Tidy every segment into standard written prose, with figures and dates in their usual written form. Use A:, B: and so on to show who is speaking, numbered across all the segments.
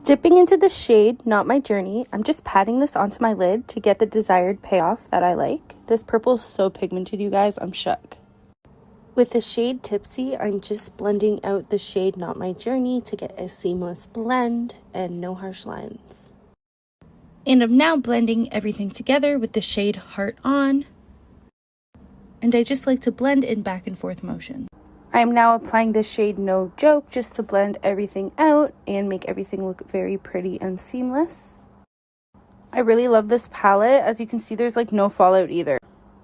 A: Dipping into the shade Not My Journey, I'm just patting this onto my lid to get the desired payoff that I like. This purple is so pigmented, you guys, I'm shook. With the shade Tipsy, I'm just blending out the shade Not My Journey to get a seamless blend and no harsh lines. And I'm now blending everything together with the shade Heart On. And I just like to blend in back and forth motion. I am now applying the shade No Joke just to blend everything out and make everything look very pretty and seamless. I really love this palette. As you can see, there's like no fallout either.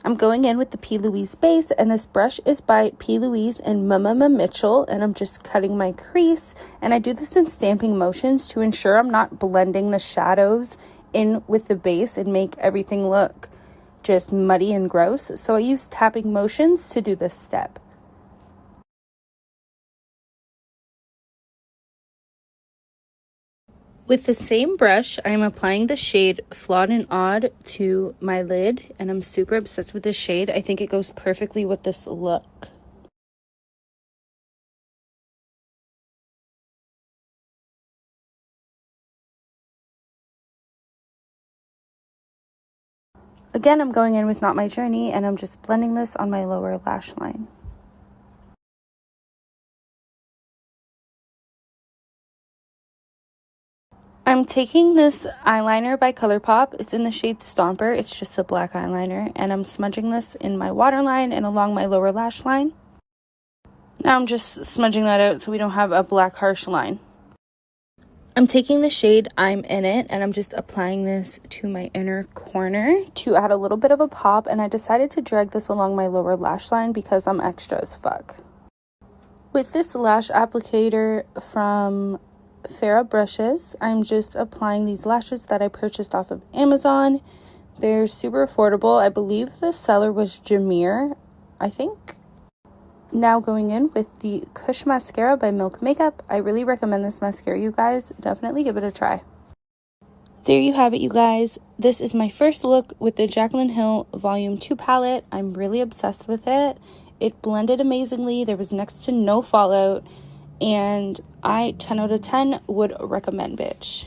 A: I'm going in with the P. Louise base, and this brush is by P. Louise and Mama Mitchell, and I'm just cutting my crease, and I do this in stamping motions to ensure I'm not blending the shadows in with the base and make everything look just muddy and gross. So I use tapping motions to do this step. With the same brush, I'm applying the shade Flawed and Odd to my lid, and I'm super obsessed with this shade. I think it goes perfectly with this look. Again, I'm going in with Not My Journey, and I'm just blending this on my lower lash line. I'm taking this eyeliner by ColourPop. It's in the shade Stomper. It's just a black eyeliner. And I'm smudging this in my waterline and along my lower lash line. Now I'm just smudging that out so we don't have a black harsh line. I'm taking the shade I'm In It, and I'm just applying this to my inner corner to add a little bit of a pop. And I decided to drag this along my lower lash line because I'm extra as fuck. With this lash applicator from Farrah brushes, I'm just applying these lashes that I purchased off of Amazon. They're super affordable. I believe the seller was Jameer, I think. Now going in with the Kush mascara by Milk Makeup. I really recommend this mascara, you guys. Definitely give it a try. There you have it, you guys. This is my first look with the Jaclyn Hill Volume 2 palette. I'm really obsessed with it. It blended amazingly. There was next to no fallout. And I 10 out of 10 would recommend, bitch.